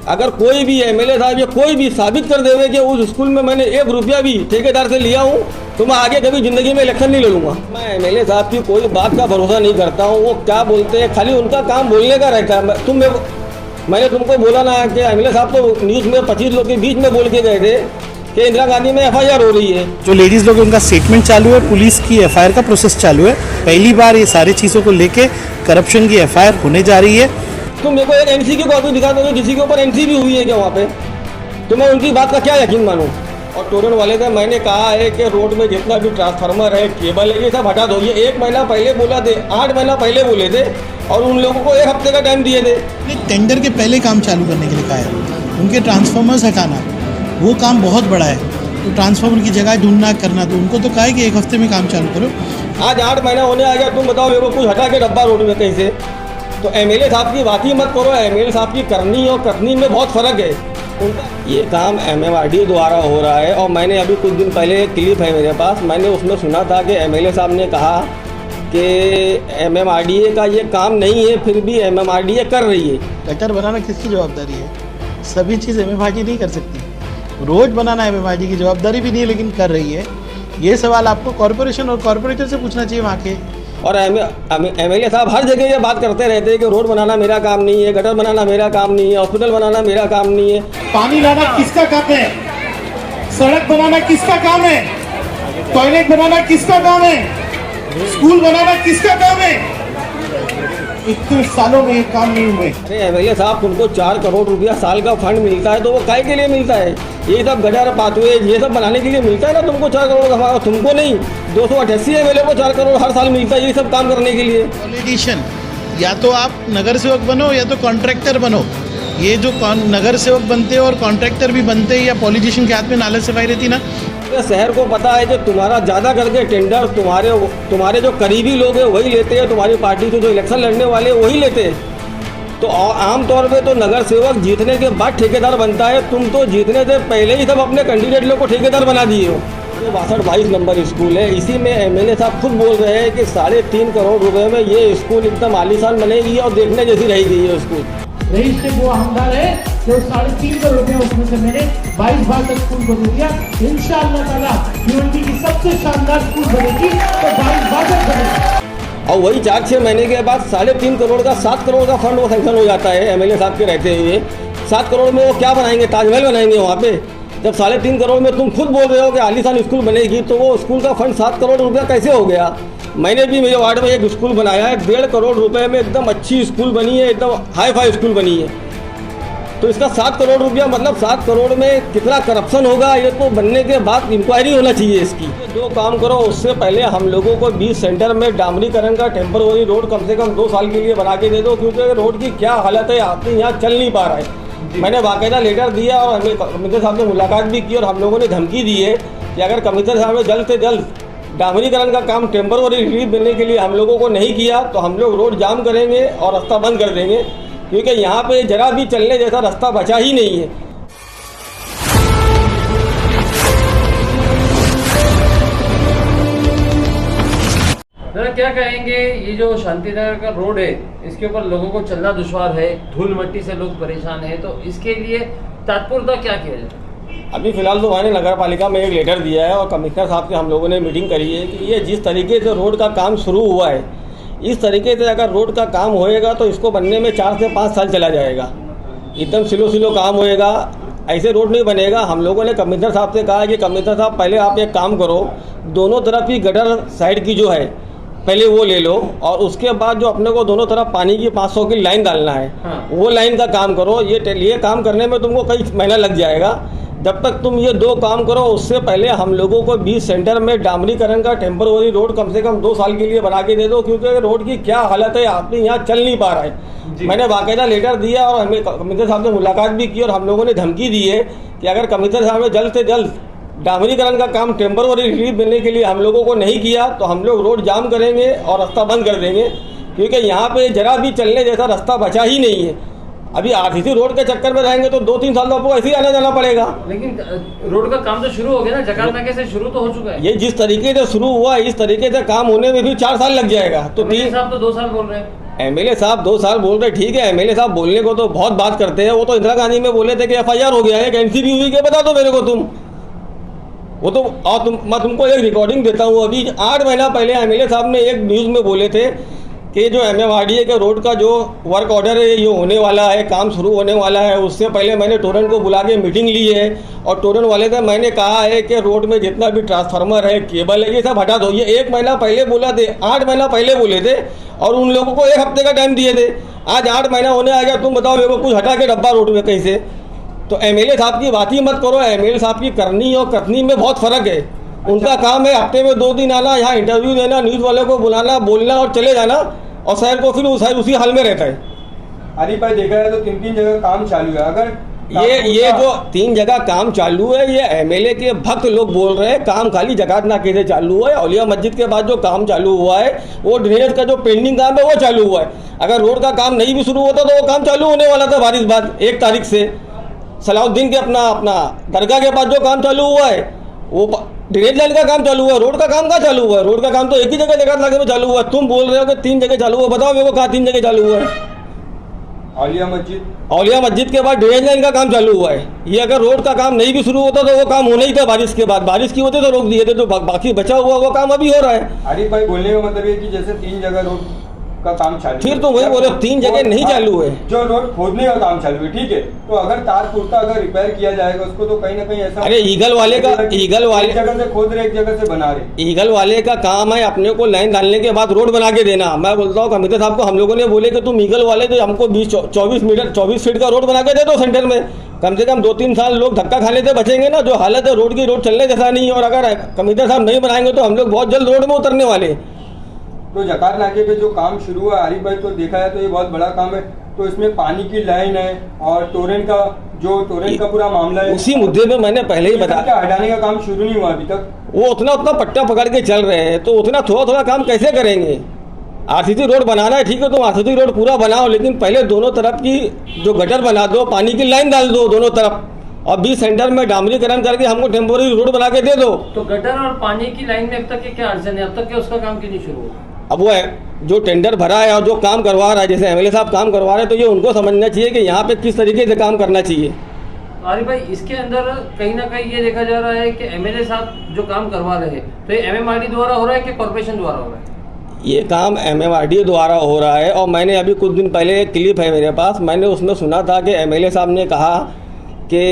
अगर कोई भी एमएलए साहब या कोई भी साबित कर देवे कि उस स्कूल में मैंने 1 रुपया भी ठेकेदार से लिया हूँ तो मैं आगे कभी ज़िंदगी में इलेक्शन नहीं लड़ूंगा। मैं एमएलए साहब की कोई बात का भरोसा नहीं करता हूँ। वो क्या बोलते हैं, खाली उनका काम बोलने का रहता है। मैंने तुमको बोला ना कि एमएलए साहब तो न्यूज़ में 25 लोग के बीच में बोल के गए थे कि इंदिरा गांधी में FIR हो रही है। जो लेडीज़ लोग उनका स्टेटमेंट चालू है, पुलिस की FIR का प्रोसेस चालू है। पहली बार ये सारी चीज़ों को लेके करप्शन की FIR होने जा रही है। तुम मेरे को एक NC की कॉपी दिखा दो किसी के ऊपर NC भी हुई है क्या वहाँ पे, तो मैं उनकी बात का क्या यकीन मानूँ। और टोरन वाले का मैंने कहा है कि रोड में जितना भी ट्रांसफार्मर है, केबल है, ये सब हटा दो। ये 1 महीना पहले बोला थे, 8 महीना पहले बोले थे और उन लोगों को 1 हफ्ते का टाइम दिए थे। टेंडर के पहले काम चालू करने के लिए कहा है। उनके ट्रांसफार्मर्स हटाना वो काम बहुत बड़ा है, तो ट्रांसफार्मर की जगह ढूंढना करना, तो उनको तो कहा है कि 1 हफ्ते में काम चालू करो। आज 8 महीना होने आ गया, तुम बताओ मेरे को कुछ हटा के डब्बा रोड में कहीं से। तो एमएलए साहब की बात ही मत करो। एमएलए साहब की करनी और करनी में बहुत फ़र्क है। उनका ये काम MMRDA द्वारा हो रहा है। और मैंने अभी कुछ दिन पहले एक क्लिप है मेरे पास, मैंने उसमें सुना था कि एमएलए साहब ने कहा कि MMRDA का ये काम नहीं है, फिर भी MMRDA कर रही है। गटर बनाना किसकी जवाबदारी है? सभी चीज़ MMRDA नहीं कर सकती। रोड बनाना MMRDA की जवाबदारी भी नहीं है, लेकिन कर रही है। ये सवाल आपको कॉरपोरेशन और कॉरपोरेटर से पूछना चाहिए वहाँ के। और एमएलए साहब हर जगह ये बात करते रहते हैं कि रोड बनाना मेरा काम नहीं है, गटर बनाना मेरा काम नहीं है, हॉस्पिटल बनाना मेरा काम नहीं है। पानी लाना किसका काम है? सड़क बनाना किसका काम है? टॉयलेट बनाना किसका काम है? स्कूल बनाना किसका काम है? इतने सालों में ये काम नहीं हुए। अरे एमएलए साहब, तुमको 4 करोड़ रुपया साल का फंड मिलता है, तो वो काय के लिए मिलता है? ये सब गटर पाथवे ये सब बनाने के लिए मिलता है ना तुमको 4 करोड़ का। तुमको नहीं, 288 एमएलए को 4 करोड़ हर साल मिलता है ये सब काम करने के लिए। पॉलिटिशियन या तो आप नगर सेवक बनो या तो कॉन्ट्रैक्टर बनो। ये जो नगर सेवक बनते हैं और कॉन्ट्रैक्टर भी बनते हैं या पॉलिटिशियन के हाथ में नाले सफाई रहती ना। शहर को पता है कि तुम्हारा ज़्यादा करके टेंडर तुम्हारे जो करीबी लोग हैं वही लेते हैं, तुम्हारी पार्टी से जो इलेक्शन लड़ने वाले हैं वही लेते हैं। तो आमतौर पे तो नगर सेवक जीतने के बाद ठेकेदार बनता है। तुम तो जीतने से पहले ही सब अपने कैंडिडेट लोग को ठेकेदार बना दिए हो। जो 62-22 नंबर स्कूल है, इसी में एमएलए साहब खुद बोल रहे हैं कि 3.5 करोड़ रुपए में ये स्कूल एकदम आलीशान बनेगी और देखने जैसी रहेगी ये स्कूल। रईस से वो हमदार है जो 3.5 करोड़ रुपए उसमें से मैंने 22 बार तक स्कूल को दे दिया। इंशाअल्लाह ताला यूनिटी की सबसे शानदार स्कूल बनेगी तो 22 बार तक बनेगी। और वही 4-6 महीने के बाद 3.5 करोड़ का 7 करोड़ का फंड वो सैंक्शन हो जाता है एमएलए साहब के रहते हुए। 7 करोड़ में वो क्या बनाएंगे? ताजमहल बनाएंगे वहाँ पे। जब 3.5 करोड़ में तुम खुद बोल रहे हो कि आलीशान स्कूल बनेगी, तो वो स्कूल का फंड 7 करोड़ रुपया कैसे हो गया? मैंने भी मेरे वार्ड में एक स्कूल बनाया है, 1.5 करोड़ रुपए में एकदम अच्छी स्कूल बनी है, एकदम हाई फाई स्कूल बनी है। तो इसका 7 करोड़ रुपया मतलब 7 करोड़ में कितना करप्शन होगा, ये तो बनने के बाद इंक्वायरी होना चाहिए इसकी। 2 काम करो, उससे पहले हम लोगों को 20 सेंटर में डामरीकरण का टेम्पररी रोड कम से कम 2 साल के लिए बना के दे दो, क्योंकि रोड की क्या हालत है, आदमी यहाँ चल नहीं पा रहा है। मैंने बाकायदा लेटर दिया और हमें कमिश्नर साहब ने मुलाकात भी की और हम लोगों ने धमकी दी है कि अगर कमिश्नर साहब ने जल्द से जल्द डामरीकरण का काम टेम्पररी रिलीफ देने के लिए हम लोगों को नहीं किया तो हम लोग रोड जाम करेंगे और रास्ता बंद कर देंगे, क्योंकि यहाँ पे जरा भी चलने जैसा रास्ता बचा ही नहीं है। जरा क्या कहेंगे, ये जो शांतिनगर का रोड है इसके ऊपर लोगों को चलना दुश्वार है, धूल मिट्टी से लोग परेशान है, तो इसके लिए तत्परता क्या किया जाए? अभी फिलहाल तो मैंने नगर पालिका में एक लेटर दिया है और कमिश्नर साहब से हम लोगों ने मीटिंग करी है कि ये जिस तरीके से रोड का काम शुरू हुआ है, इस तरीके से अगर रोड का काम होएगा तो इसको बनने में 4 से 5 साल चला जाएगा। एकदम स्लो काम होएगा, ऐसे रोड नहीं बनेगा। हम लोगों ने कमिश्नर साहब से कहा कि कमिश्नर साहब पहले आप एक काम करो, दोनों तरफ की गटर साइड की जो है पहले वो ले लो और उसके बाद जो अपने को दोनों तरफ पानी की 500 की लाइन डालना है, वो लाइन का काम करो। ये काम करने में तुमको कई महीना लग जाएगा। जब तक तुम ये 2 काम करो, उससे पहले हम लोगों को 20 सेंटर में डामरीकरण का टेम्पररी रोड कम से कम 2 साल के लिए बना के दे दो, क्योंकि रोड की क्या हालत है, आदमी यहाँ चल नहीं पा रहा है। मैंने बाकायदा लेटर दिया और हमें कमिश्नर साहब से मुलाकात भी की और हम लोगों ने धमकी दी है कि अगर कमिश्नर साहब ने जल्द से जल्द डामरीकरण का काम टेम्पररी रिलीफ देने के लिए हम लोगों को नहीं किया तो हम लोग रोड जाम करेंगे और रास्ता बंद कर देंगे, क्योंकि यहाँ पे जरा भी चलने जैसा रास्ता बचा ही नहीं है। अभी आरटीसी रोड के चक्कर में रहेंगे तो 2-3 साल तो आपको ऐसे ही आना जाना पड़ेगा। लेकिन रोड का काम तो शुरू हो गया ना, जकार्ता से शुरू तो हो चुका है। ये जिस तरीके से शुरू हुआ इस तरीके से काम होने में भी 4 साल लग जाएगा। तो 3 साहब तो 2 साल बोल रहे हैं। एमएलए साहब 2 साल बोल रहे, ठीक है, एमएलए साहब बोलने को तो बहुत बात करते हैं। वो तो इंदिरा गांधी में बोले थे कि एफआईआर हो गया है, एक एनसीबी हुई, क्या बता दो मेरे को तुम। वो तो और मैं तुमको एक रिकॉर्डिंग देता हूँ। अभी 8 महीना पहले एमएलए साहब ने एक न्यूज़ में बोले थे कि जो एमएमआरडीए के रोड का जो वर्क ऑर्डर है ये होने वाला है, काम शुरू होने वाला है। उससे पहले मैंने टोरेंट को बुला के मीटिंग ली है और टोरेंट वाले से मैंने कहा है कि रोड में जितना भी ट्रांसफार्मर है, केबल है, ये सब हटा दो। ये 1 महीना पहले बोला थे, 8 महीना पहले बोले थे और उन लोगों को 1 हफ्ते का टाइम दिए थे। आज 8 महीना होने आ गया, तुम बताओ मेरे को कुछ हटा के डब्बा रोड में कहीं से। तो एमएलए साहब की बात ही मत करो। एमएलए साहब की करनी और कथनी में बहुत फ़र्क है। उनका काम है हफ्ते में 2 दिन आना, यहाँ इंटरव्यू देना, न्यूज़ वाले को बुलाना, बोलना और चले जाना, और शहर को फिर उसी हाल में रहता है। आरिफ भाई देखा है तो 3 जगह काम चालू है। अगर ये जो 3 जगह काम चालू है, ये एमएलए के भक्त लोग बोल रहे हैं। काम खाली जकात नाके से चालू है। औलिया मस्जिद के बाद जो काम चालू हुआ है वो ड्रेनेज का जो पेंडिंग काम है वो चालू हुआ है। अगर रोड का काम नहीं भी शुरू होता तो वो काम चालू होने वाला था बारिश बाद 1 तारीख से। सलाउद्दीन के अपना दरगाह के पास जो काम चालू हुआ है वो ड्रेनेज लाइन का काम चालू हुआ है। रोड का काम कहाँ चालू हुआ है? रोड का काम तो एक ही जगह जगह लाके में चालू हुआ है। तुम बोल रहे हो कि 3 जगह चालू हुआ, बताओ मेरे को कहाँ 3 जगह चालू हुआ है? औलिया मस्जिद के बाद ड्रेनेज लाइन का काम चालू हुआ है। ये अगर रोड का काम नहीं भी शुरू होता तो वो काम होना ही था बारिश के बाद। बारिश की वजह से रोक दिए थे, तो बाकी बचा हुआ वो काम अभी हो रहा है। आरिफ भाई बोलने का मतलब ये कि जैसे 3 जगह रोड का काम चालू, फिर तो वही बोले 3 जगह नहीं चालू है, जो रोड खोदने का काम चालू है, ठीक है। तो अगर तार कुर्ता अगर रिपेयर किया जाएगा उसको तो कहीं ना कहीं ऐसा, अरे ईगल वाले एक जगह से खोद रहे, एक जगह से बना रहे। ईगल वाले का काम है अपने को लाइन डालने के बाद रोड बना के देना। मैं बोलता हूँ कमिश्नर साहब को, हम लोगों ने बोले कि तुम ईगल वाले तो हमको 24 फीट का रोड बना के दे दो सेंटर में। कम से कम 2-3 साल लोग धक्का खाने से बचेंगे ना। जो हालत है रोड की, रोड चलने जैसा नहीं है। और अगर कमिश्नर साहब नहीं बनाएंगे तो हम लोग बहुत जल्द रोड में उतरने वाले। तो जकात नाके पे जो काम शुरू हुआ आरिफ भाई, तो देखा है तो ये बहुत बड़ा काम है। तो इसमें पानी की लाइन है और टोरेंट का पूरा मामला है। उसी मुद्दे में मैंने पहले ही बताया, हटाने का काम शुरू नहीं हुआ अभी तक। वो उतना पट्टा पकड़ के चल रहे हैं, तो उतना थोड़ा काम कैसे करेंगे? आरसीसी रोड बनाना है, ठीक है, तुम आरसीसी रोड पूरा बनाओ, लेकिन पहले दोनों तरफ की जो गटर बना दो, पानी की लाइन डाल दो दोनों तरफ, और 20 सेंटर में डामरीकरण करके हमको टेम्पोररी रोड बना के दे दो। तो गटर और पानी की लाइन में अब तक क्या अड़चन है? अब तक क्या उसका काम क्यों नहीं शुरू हुआ? अब वो जो टेंडर भरा है और जो काम करवा रहा है, जैसे एमएलए साहब काम करवा रहे हैं, तो ये उनको समझना चाहिए कि यहाँ पे किस तरीके से काम करना चाहिए। आरिफ भाई, इसके अंदर कहीं ना कहीं ये देखा जा रहा है कि एमएलए साहब जो काम करवा रहे हैं तो ये एमएमआरडी द्वारा हो रहा है कि कॉर्पोरेशन द्वारा हो रहा है? ये काम एमएमआरडी द्वारा हो रहा है। और मैंने अभी कुछ दिन पहले एक क्लिप है मेरे पास, मैंने उसमें सुना था कि एमएलए साहब ने कहा कि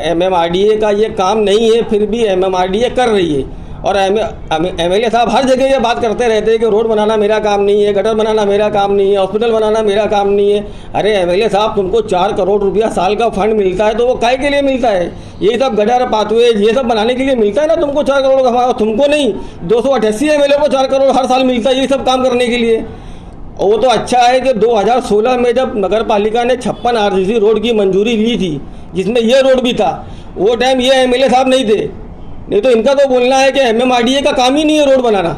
एमएमआरडीए का ये काम नहीं है, फिर भी एमएमआरडीए कर रही है। और एमएलए साहब हर जगह ये बात करते रहते हैं कि रोड बनाना मेरा काम नहीं है, गटर बनाना मेरा काम नहीं है, हॉस्पिटल बनाना मेरा काम नहीं है। अरे एमएलए साहब, तुमको 4 करोड़ रुपया साल का फंड मिलता है, तो वो काहे के लिए मिलता है? ये सब गटर पाथवेज ये सब बनाने के लिए मिलता है ना तुमको 4 करोड़ का। तुमको नहीं, 288 एमएलए को 4 करोड़ हर साल मिलता है ये सब काम करने के लिए। और वो तो अच्छा है कि 2016 में जब नगर पालिका ने 56 आरसीसी रोड की मंजूरी ली थी, जिसमें ये रोड भी था, वो टाइम ये एमएलए साहब नहीं थे। नहीं तो इनका तो बोलना है कि एमएमआरडीए का काम ही नहीं है रोड बनाना।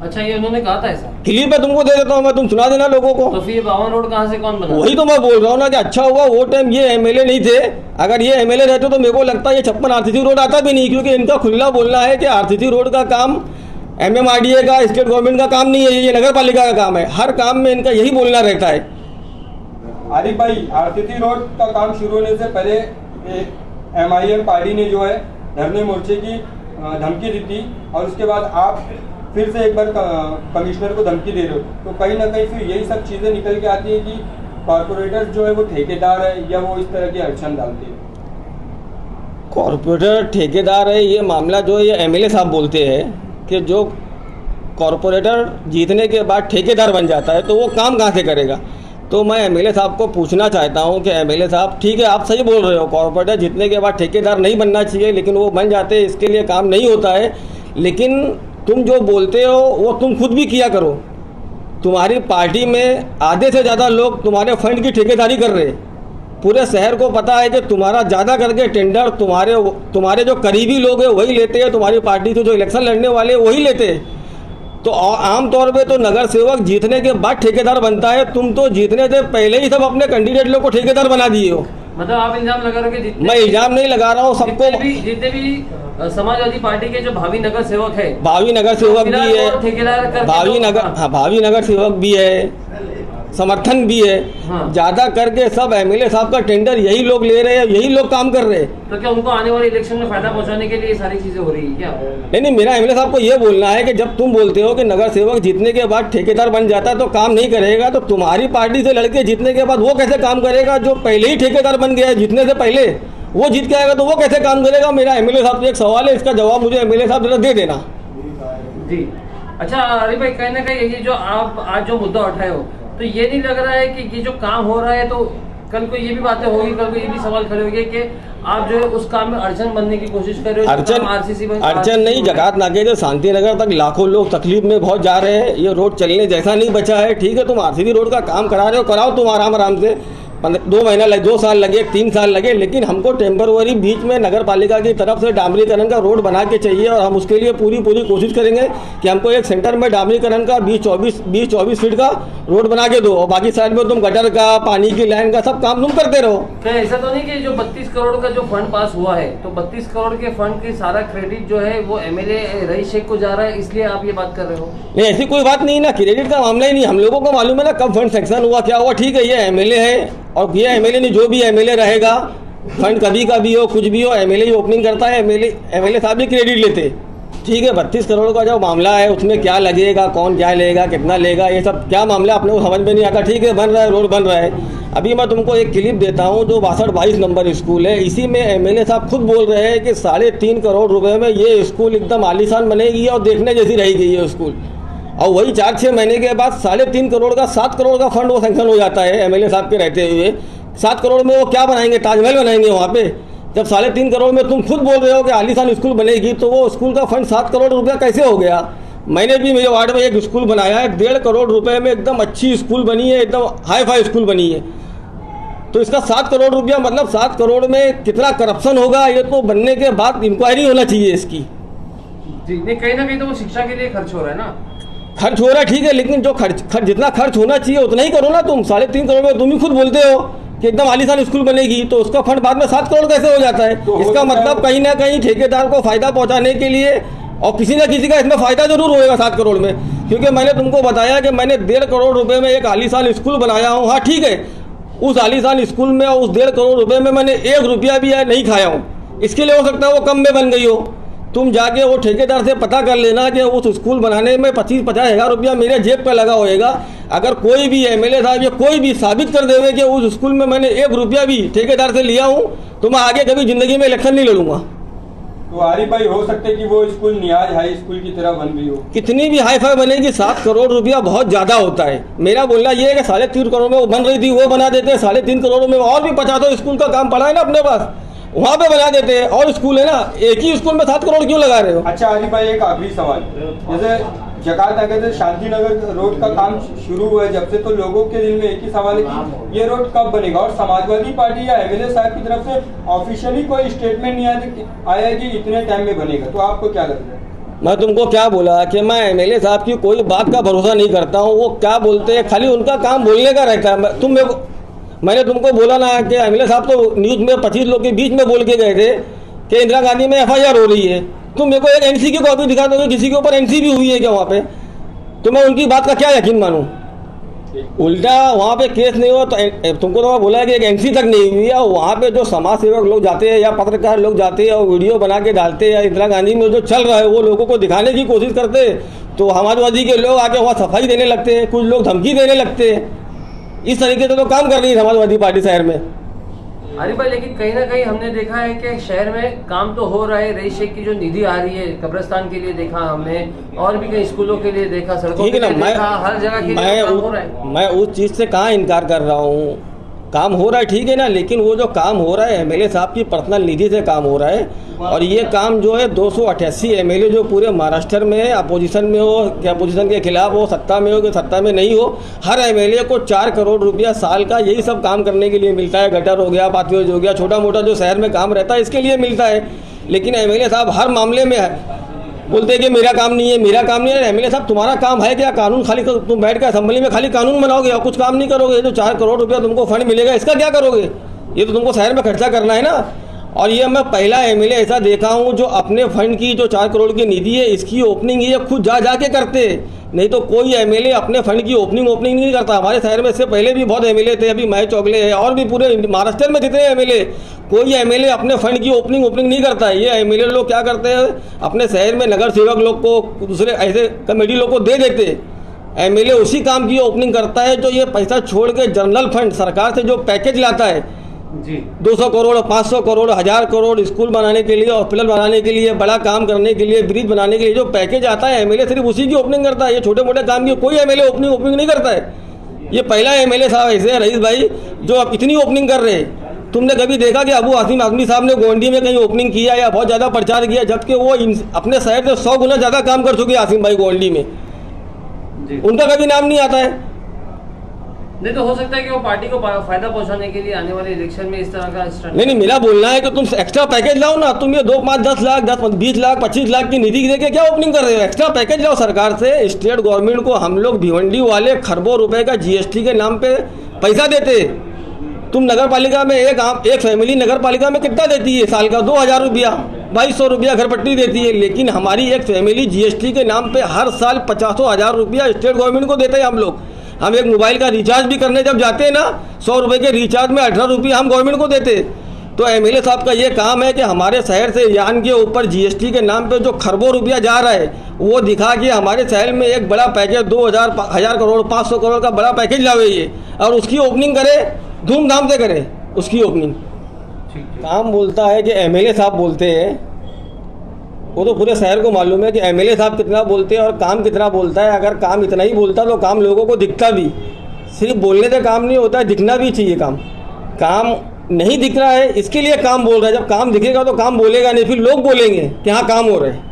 अच्छा, ये उन्होंने कहा था ऐसा? क्लिप मैं तुमको दे देता हूँ, मैं तुम सुना देना लोगों को। तो फिर 52 रोड कहाँ से कौन बना? वही तो मैं बोल रहा हूँ ना कि अच्छा हुआ वो टाइम ये एमएलए नहीं थे। अगर ये एमएलए रहते तो मेरे को लगता है ये 56 आरसीसी रोड आता भी नहीं, क्योंकि इनका खुला बोलना है कि आरसीसी रोड का काम एमएमआरडीए का, स्टेट गवर्नमेंट का काम नहीं है, ये नगर पालिका का काम है। हर काम में इनका यही बोलना रहता है। आरिफ भाई, आरसीसी रोड का काम शुरू होने से पहले एमआईएम पार्टी ने जो है धरने मोर्चे की धमकी दी थी, और उसके बाद आप फिर से एक बार कमिश्नर को धमकी दे रहे हो। तो कहीं ना कहीं फिर यही सब चीज़ें निकल के आती है कि कॉर्पोरेटर जो है वो ठेकेदार है, या वो इस तरह की अड़चन डालती है। कॉर्पोरेटर ठेकेदार है, ये मामला जो है ये एमएलए साहब बोलते हैं कि जो कॉर्पोरेटर जीतने के बाद ठेकेदार बन जाता है तो वो काम कहाँ से करेगा। तो मैं एमएलए साहब को पूछना चाहता हूं कि एमएलए साहब, ठीक है आप सही बोल रहे हो, कॉर्पोरेटर जीतने के बाद ठेकेदार नहीं बनना चाहिए, लेकिन वो बन जाते हैं, इसके लिए काम नहीं होता है। लेकिन तुम जो बोलते हो वो तुम खुद भी किया करो। तुम्हारी पार्टी में आधे से ज़्यादा लोग तुम्हारे फंड की ठेकेदारी कर रहे हैं। पूरे शहर को पता है कि तुम्हारा ज़्यादा करके टेंडर तुम्हारे जो करीबी लोग हैं वही लेते हैं, तुम्हारी पार्टी से जो इलेक्शन लड़ने वाले वही लेते हैं। तो आमतौर पे तो नगर सेवक जीतने के बाद ठेकेदार बनता है। तुम तो जीतने से पहले ही सब अपने कैंडिडेट लोग को ठेकेदार बना दिए हो। मतलब आप इल्जाम लगा रहे हो कि मैं इल्जाम नहीं लगा रहा हूँ, सबको जितने भी समाजवादी पार्टी के जो भावी नगर सेवक है, भावी नगर सेवक भी है, ठेकेदार करके भावी नगर सेवक भी है, समर्थन भी है। हाँ। ज्यादा करके सब एमएलए साहब का टेंडर यही लोग ले रहे हैं, यही लोग काम कर रहे हैं। तो क्या उनको आने वाले इलेक्शन में फायदा पहुंचाने के लिए ये सारी चीजें हो रही है क्या? नहीं, मेरा एमएलए साहब को ये बोलना है कि जब तुम बोलते हो कि नगर सेवक जीतने के बाद ठेकेदार बन जाता है तो काम नहीं करेगा, तो तुम्हारी पार्टी से लड़के जीतने के बाद वो कैसे काम करेगा? जो पहले ही ठेकेदार बन गया है जीतने से पहले, वो जीत के आएगा तो वो कैसे काम करेगा? मेरा एमएलए साहब से एक सवाल है, इसका जवाब मुझे एमएलए साहब जरा दे देना। जी अच्छा अरे भाई, कहीं ना कहीं ये जो आप आज जो मुद्दा उठाए हो, तो ये नहीं लग रहा है कि ये जो काम हो रहा है तो कल को ये भी बातें होगी, कल को ये भी सवाल खड़े होंगे कि आप जो है उस काम में अड़चन बनने की कोशिश कर रहे हो? अड़चन नहीं, जकात नाके से शांति नगर तक लाखों लोग तकलीफ में बहुत जा रहे हैं। ये रोड चलने जैसा नहीं बचा है। ठीक है, तुम आरसीसी रोड का काम करा रहे हो, कराओ तुम आराम आराम से। 2 महीना लगे, 2 साल लगे, 3 साल लगे, लेकिन हमको टेम्परवरी बीच में नगर पालिका की तरफ से डामरीकरण का रोड बना के चाहिए और हम उसके लिए पूरी कोशिश करेंगे कि हमको एक सेंटर में डामरीकरण का 20-24 फीट का रोड बना के दो और बाकी साइड में तुम गटर का, पानी की लाइन का सब काम तुम करते रहो। क्या ऐसा तो नहीं कि जो 32 करोड़ का जो फंड पास हुआ है, तो 32 करोड़ के फंड की सारा क्रेडिट जो है वो एमएलए रईस शेख को जा रहा है, इसलिए आप ये बात कर रहे हो? नहीं, ऐसी कोई बात नहीं ना, क्रेडिट का मामला ही नहीं। हम लोगों को मालूम है ना कब फंड सेक्शन हुआ, क्या हुआ। ठीक है, ये एमएलए है और ये एमएलए नहीं, जो भी एमएलए रहेगा, फंड कभी का भी हो, कुछ भी हो, एमएलए ही ओपनिंग करता है, एमएलए साहब भी क्रेडिट लेते। ठीक है, 32 करोड़ का जो मामला है उसमें क्या लगेगा, कौन क्या लेगा, कितना लेगा, ये सब क्या मामला अपने को समझ में नहीं आता। ठीक है, बन रहा है, रोड बन रहा है। अभी मैं तुमको एक क्लिप देता हूँ जो 62-22 नंबर स्कूल है, इसी में एमएलए साहब खुद बोल रहे हैं कि 3.5 करोड़ रुपए में ये स्कूल एकदम आलीशान बनेगी और देखने जैसी रहेगी ये स्कूल। और वही 4-6 महीने के बाद 3.5 करोड़ का 7 करोड़ का फंड वो सैंक्शन हो जाता है एमएलए साहब के रहते हुए। 7 करोड़ में वो क्या बनाएंगे? ताजमहल बनाएंगे वहाँ पे? जब 3.5 करोड़ में तुम खुद बोल रहे हो कि आलीशान स्कूल बनेगी, तो वो स्कूल का फंड 7 करोड़ रुपया कैसे हो गया? मैंने भी मेरे वार्ड में एक स्कूल बनाया है, 1.5 करोड़ रुपए में एकदम अच्छी स्कूल बनी है, एकदम हाई फाई स्कूल बनी है। तो इसका 7 करोड़ रुपया मतलब 7 करोड़ में कितना करप्शन होगा, ये तो बनने के बाद इंक्वायरी होना चाहिए इसकी। जी नहीं, कहीं ना कहीं तो वो शिक्षा के लिए खर्च हो रहा है ना? खर्च हो रहा है, ठीक है, लेकिन जो खर्च जितना खर्च होना चाहिए उतना ही करो ना तुम। 3.5 करोड़ में तुम ही खुद बोलते हो कि एकदम आलीशान स्कूल बनेगी, तो उसका फंड बाद में 7 करोड़ कैसे हो जाता है? तो इसका मतलब कहीं ना कहीं ठेकेदार को फायदा पहुंचाने के लिए और किसी न किसी का इसमें फायदा जरूर होगा 7 करोड़ में। क्योंकि मैंने तुमको बताया कि मैंने 1.5 करोड़ रुपए में एक आलीशान स्कूल बनाया हूँ। हाँ ठीक है, उस आलीशान स्कूल में उस 1.5 करोड़ रुपए में मैंने 1 रुपया भी नहीं खाया हूँ। इसके लिए हो सकता है वो कम में बन गई हो। तुम जाके वो ठेकेदार से पता कर लेना कि उस स्कूल बनाने में 25-50 हज़ार रुपया मेरे जेब पे लगा होएगा। अगर कोई भी एमएलए साहब या कोई भी साबित कर देवे कि उस स्कूल में मैंने 1 रुपया भी ठेकेदार से लिया हूँ, तो मैं आगे कभी जिंदगी में इलेक्शन नहीं लड़ूंगा। तो आरिफ भाई, हो सकता है कि वो स्कूल नियाज हाई स्कूल की तरह बन रही हो। कितनी भी हाई फाई बनेगी, 7 करोड़ रुपया बहुत ज़्यादा होता है। मेरा बोलना ये है कि 3.5 करोड़ में वो बन रही थी, वो बना देते। 3.5 करोड़ में और भी 50 स्कूल का काम पड़ा है ना अपने पास, वहाँ पे बना देते हैं। और स्कूल है ना, एक ही स्कूल में 7 करोड़ क्यों लगा रहे हो? अच्छा आरिफ भाई, एक आखिरी सवाल, जैसे जकात नगर से शांति नगर रोड का काम शुरू हुआ है जब से, तो लोगों के दिल में एक ही सवाल है कि ये रोड कब बनेगा? और समाजवादी पार्टी या एमएलए साहब की तरफ से ऑफिशियली कोई स्टेटमेंट नहीं आया कि इतने टाइम में बनेगा, तो आपको क्या लगता है? मैं तुमको क्या बोला कि मैं एमएलए साहब की कोई बात का भरोसा नहीं करता हूँ। वो क्या बोलते हैं, खाली उनका काम बोलने का रहता है। मैंने तुमको बोला ना कि एमएलए साहब तो न्यूज़ में 25 लोग के बीच में बोल के गए थे कि इंदिरा गांधी में एफआईआर हो रही है। तुम मेरे को एक एनसी की कॉपी दिखा दोगे किसी के ऊपर एनसी भी हुई है क्या वहाँ पे? तो मैं उनकी बात का क्या यकीन मानूं? उल्टा वहाँ पे केस नहीं हुआ तो तुमको तो मैं बोला कि एक एनसी तक नहीं हुई है। वहाँ पे जो समाज सेवक लोग जाते हैं या पत्रकार लोग जाते हैं और वीडियो बना के डालते हैं या इंदिरा गांधी में जो चल रहा है वो लोगों को दिखाने की कोशिश करते हैं, तो समाजवादी के लोग आके वहाँ सफाई देने लगते हैं, कुछ लोग धमकी देने लगते हैं। इस तरीके से तो काम कर रही है समाजवादी पार्टी शहर में। अरे भाई, लेकिन कहीं ना कहीं हमने देखा है कि शहर में काम तो हो रहा है। रईस शेख की जो निधि आ रही है, कब्रिस्तान के लिए देखा हमने, और भी कई स्कूलों के लिए देखा, सड़कों के लिए देखा, हर जगह के लिए काम हो रहा है। मैं उस चीज़ से कहाँ इनकार कर रहा हूँ, काम हो रहा है, ठीक है ना, लेकिन वो जो काम हो रहा है एमएलए साहब की पर्सनल निधि से काम हो रहा है। और ये काम जो है 288 एमएलए जो पूरे महाराष्ट्र में अपोजिशन में हो कि अपोजिशन के खिलाफ हो, सत्ता में हो कि सत्ता में नहीं हो, हर एमएलए को 4 करोड़ रुपया साल का यही सब काम करने के लिए मिलता है। गटर हो गया, पाथवेज हो गया, छोटा मोटा जो शहर में काम रहता है इसके लिए मिलता है। लेकिन एमएलए साहब हर मामले में बोलते हैं कि मेरा काम नहीं है, मेरा काम नहीं है। एमएलए साहब तुम्हारा काम है क्या? कानून खाली तुम बैठ कर असेंबली में खाली कानून बनाओगे और कुछ काम नहीं करोगे। जो 4 करोड़ रुपया तुमको फंड मिलेगा इसका क्या करोगे? ये तो तुमको शहर में खर्चा करना है ना। और ये मैं पहला एमएलए ऐसा देखा हूँ जो अपने फंड की जो 4 करोड़ की निधि है इसकी ओपनिंग ये खुद जा के करते, नहीं तो कोई एमएलए अपने फंड की ओपनिंग नहीं करता। हमारे शहर में इससे पहले भी बहुत एमएलए थे, अभी महेश चौगले है और भी पूरे महाराष्ट्र में जितने एमएलए, कोई एमएलए अपने फंड की ओपनिंग नहीं करता है। ये एमएलए लोग क्या करते हैं, अपने शहर में नगर सेवक लोग को, दूसरे ऐसे कमेटी लोग को दे देते। एमएलए उसी काम की ओपनिंग करता है जो ये पैसा छोड़ के जनरल फंड सरकार से जो पैकेज लाता है जी 200 करोड़ 500 करोड़ 1000 करोड़ स्कूल बनाने के लिए, हॉस्पिटल बनाने के लिए, बड़ा काम करने के लिए, ब्रिज बनाने के लिए जो पैकेज आता है एमएलए सिर्फ उसी की ओपनिंग करता है। ये छोटे मोटे काम की कोई एमएलए ओपनिंग नहीं करता है। ये पहला एमएलए साहब ऐसे है रईस भाई जो अब इतनी ओपनिंग कर रहे हैं। तुमने कभी देखा कि अबू आसिम आजमी साहब ने गोंडी में कहीं ओपनिंग किया या बहुत ज़्यादा प्रचार किया, जबकि वो अपने शहर से 100 गुना ज़्यादा काम कर चुके आसिम भाई गोंडी में, उनका कभी नाम नहीं आता है। नहीं तो हो सकता है कि वो पार्टी को फायदा पहुंचाने के लिए आने वाले इलेक्शन में इस तरह का स्टंट। नहीं, मेरा बोलना है कि तुम एक्स्ट्रा पैकेज लाओ ना। तुम ये 2, 5, 10 लाख 20 लाख 25 लाख की निधि देके क्या ओपनिंग कर रहे हो? एक्स्ट्रा पैकेज लाओ सरकार से। स्टेट गवर्नमेंट को हम लोग भिवंडी वाले खरबों रुपए का जीएसटी के नाम पे पैसा देते। तुम नगर पालिका में एक फैमिली नगर पालिका में कितना देती है साल का? 2000 रुपया, 2200 रुपया घर पट्टी देती है। लेकिन हमारी एक फैमिली जीएसटी के नाम पे हर साल 50,000 रुपया स्टेट गवर्नमेंट को देते हैं हम लोग। हम एक मोबाइल का रिचार्ज भी करने जब जाते हैं ना, 100 रुपये के रिचार्ज में 18 रुपये हम गवर्नमेंट को देते। तो एमएलए साहब का ये काम है कि हमारे शहर से यान के ऊपर जीएसटी के नाम पे जो खरबों रुपया जा रहा है वो दिखा के हमारे शहर में एक बड़ा पैकेज 1000 करोड़ 500 करोड़ का बड़ा पैकेज लावे ये, और उसकी ओपनिंग करे, धूमधाम से करे उसकी ओपनिंग। काम बोलता है कि एमएलए साहब बोलते हैं, वो तो पूरे शहर को मालूम है कि एमएलए साहब कितना बोलते हैं और काम कितना बोलता है। अगर काम इतना ही बोलता तो काम लोगों को दिखता भी। सिर्फ बोलने से काम नहीं होता है, दिखना भी चाहिए। काम नहीं दिख रहा है, इसके लिए काम बोल रहा है। जब काम दिखेगा तो काम बोलेगा नहीं, फिर लोग बोलेंगे कि हाँ काम हो रहा है।